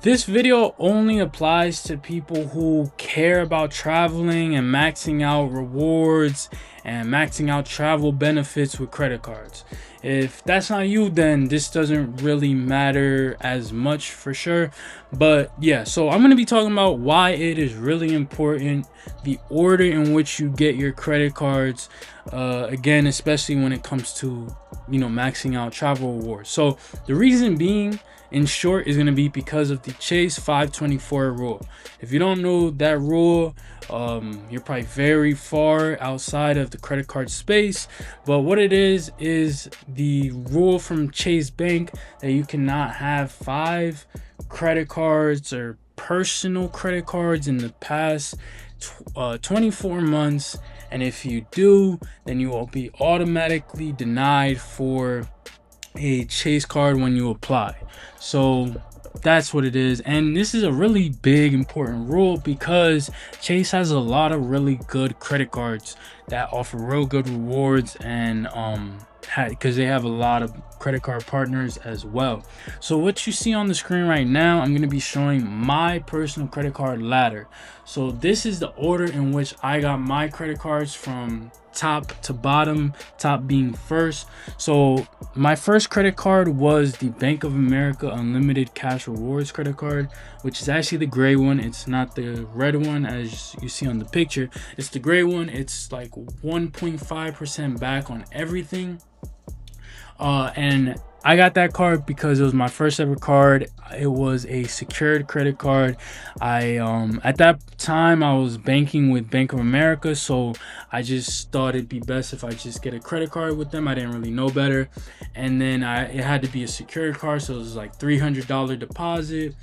This video only applies to people who care about traveling and maxing out rewards and maxing out travel benefits with credit cards. If that's not you, then this doesn't really matter as much for sure. But yeah, so I'm going to be talking about why it is really important, the order in which you get your credit cards, again, especially when it comes to, maxing out travel rewards. So the reason being, in short, is going to be because of the Chase 524 rule. If you don't know that rule, you're probably very far outside of the credit card space. But what it is the rule from Chase Bank that you cannot have 5 credit cards or personal credit cards in the past 24 months. And if you do, then you will be automatically denied for a Chase card when you apply. So that's what it is. And this is a really big important rule because Chase has a lot of really good credit cards that offer real good rewards, and because they have a lot of credit card partners as well. So what you see on the screen right now, I'm going to be showing my personal credit card ladder. So this is the order in which I got my credit cards from top to bottom, top being first. So my first credit card was the Bank of America Unlimited Cash Rewards credit card, which is actually the gray one. It's not the red one as you see on the picture. It's the gray one. It's like 1.5% back on everything. And I got that card because it was my first ever card. It was a secured credit card. At that time I was banking with Bank of America, so I just thought it'd be best if I just get a credit card with them. I didn't really know better. And then it had to be a secured card, so it was like $300 deposit,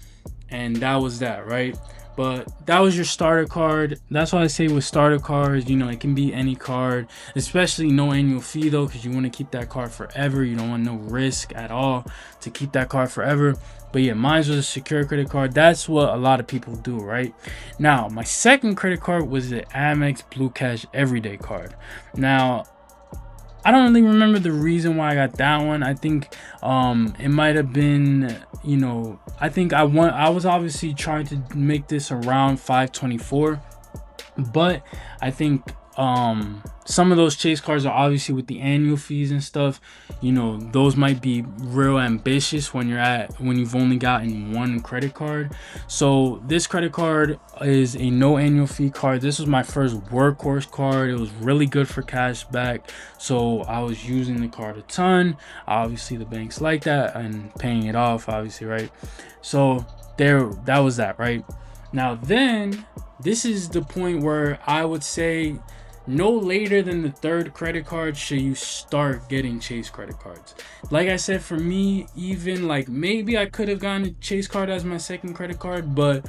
and that was that, right? But that was your starter card. That's why I say with starter cards, it can be any card, especially no annual fee though, because you want to keep that card forever. You don't want no risk at all to keep that card forever. But yeah, mine was a secure credit card. That's what a lot of people do, right? Now, my second credit card was the Amex Blue Cash Everyday card. Now, I don't really remember the reason why I got that one. I think it might have been, I think I was obviously trying to make this around 524, but I think some of those Chase cards are obviously with the annual fees and stuff. Those might be real ambitious when you've only gotten one credit card. So this credit card is a no annual fee card. This was my first workhorse card. It was really good for cash back, so I was using the card a ton. Obviously the banks like that, and paying it off, obviously, right? So that was that, right? Now then, this is the point where I would say no later than the third credit card should you start getting Chase credit cards. Like I said, for me, even like maybe I could have gotten a Chase card as my second credit card, but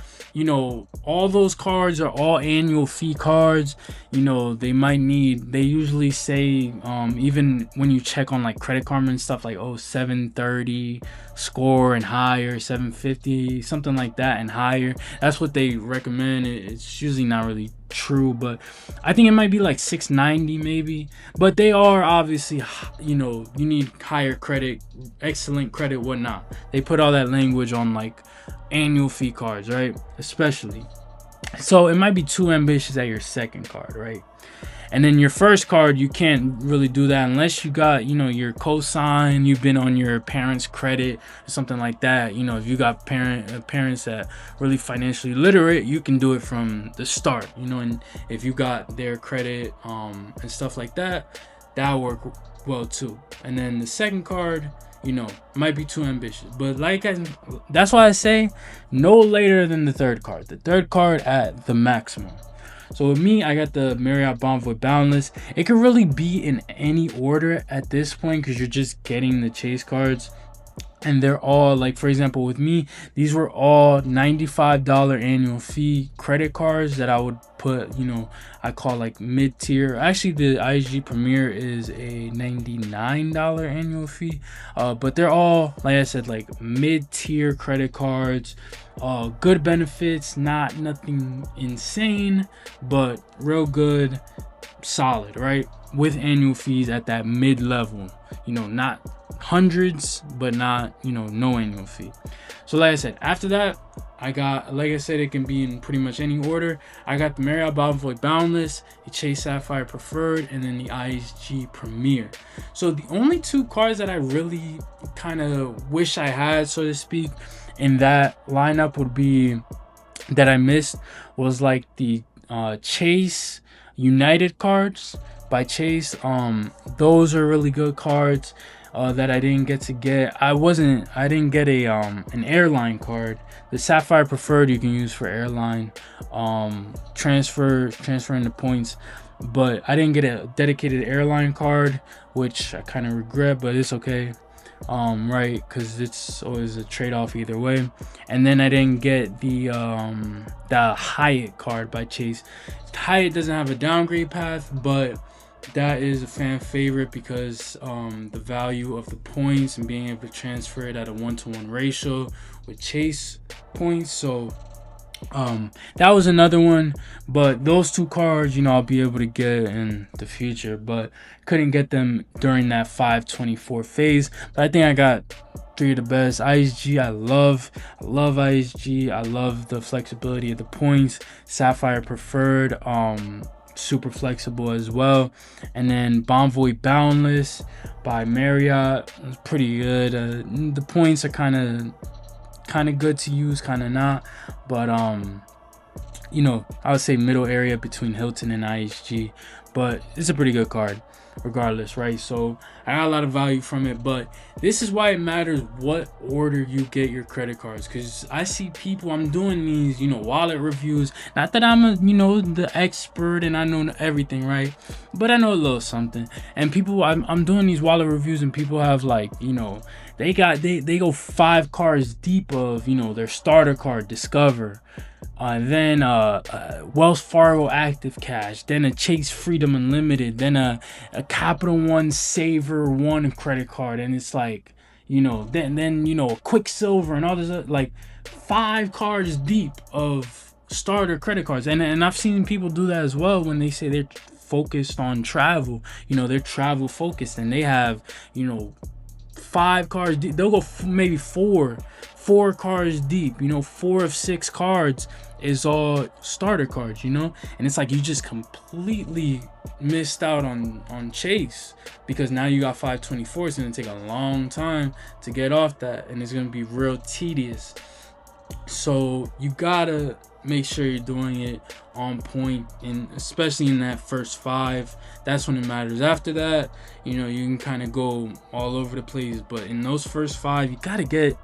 all those cards are all annual fee cards. They usually say, even when you check on like Credit Karma and stuff, like 730 score and higher, 750, something like that and higher. That's what they recommend. It's usually not really true, but I think it might be like 690 maybe. But they are obviously, you need higher credit, excellent credit, whatnot. They put all that language on like annual fee cards, right? Especially. So it might be too ambitious at your second card, right? And then your first card, you can't really do that unless you got, your cosign, you've been on your parents' credit or something like that. If you got parents that really financially literate, you can do it from the start, and if you got their credit and stuff like that, that'll work well too. And then the second card, might be too ambitious, but that's why I say no later than the third card. The third card at the maximum. So with me, I got the Marriott Bonvoy Boundless. It could really be in any order at this point because you're just getting the Chase cards. And they're all, like, for example, with me, these were all $95 annual fee credit cards that I would put, I call like mid-tier. Actually, the IG Premier is a $99 annual fee. But they're all, like I said, like mid-tier credit cards. Good benefits, nothing insane, but real good, solid, right? With annual fees at that mid-level, not hundreds, but not, no annual fee. So like I said, after that, I got, like I said, it can be in pretty much any order. I got the Marriott Bonvoy Boundless, the Chase Sapphire Preferred, and then the ISG Premier. So the only two cards that I really kind of wish I had, so to speak, in that lineup would be, that I missed, was like the Chase United cards by Chase. Those are really good cards that I didn't get to get. I didn't get a an airline card. The Sapphire Preferred you can use for airline transferring the points, but I didn't get a dedicated airline card, which I kind of regret, but it's okay. Right, because it's always a trade-off either way. And then I didn't get the Hyatt card by Chase. Hyatt doesn't have a downgrade path, but that is a fan favorite because the value of the points and being able to transfer it at a 1-to-1 ratio with Chase points. So that was another one, but those two cards, I'll be able to get in the future, but couldn't get them during that 524 phase. But I think I got three of the best. ISG, I love ISG. I love the flexibility of the points. Sapphire Preferred, super flexible as well. And then Bonvoy Boundless by Marriott, it's pretty good. The points are kind of good to use, kind of not, but I would say middle area between Hilton and ISG, but it's a pretty good card regardless, right? So I got a lot of value from it, but this is why it matters what order you get your credit cards, because I see people, I'm doing these wallet reviews, not that I'm the expert and I know everything, right? But I know a little something. And people, I'm doing these wallet reviews and people have like they go 5 cards deep of their starter card Discover, then Wells Fargo Active Cash, then a Chase Freedom Unlimited, then a Capital One Saver One credit card, and it's like then a Quicksilver and all this other, like 5 cards deep of starter credit cards. And I've seen people do that as well when they say they're focused on travel. They're travel focused and they have 5 cards deep. They'll go maybe four cards deep. 4 of 6 cards is all starter cards, and it's like you just completely missed out on Chase, because now you got 524. It's gonna take a long time to get off that, and it's gonna be real tedious. So you gotta make sure you're doing it on point, and especially in that first 5, that's when it matters. After that, you can kind of go all over the place, but in those first 5, you gotta get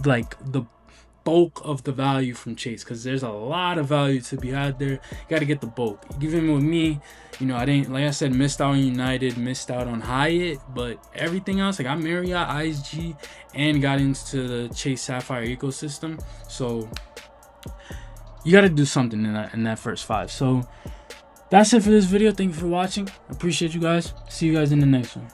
like the bulk of the value from Chase, because there's a lot of value to be had there. You gotta get the bulk. Even with me, I didn't, like I said, missed out on United, missed out on Hyatt, but everything else, I got Marriott, ISG, and got into the Chase Sapphire ecosystem. So you got to do something in that first 5. So that's it for this video. Thank you for watching. I appreciate you guys. See you guys in the next one.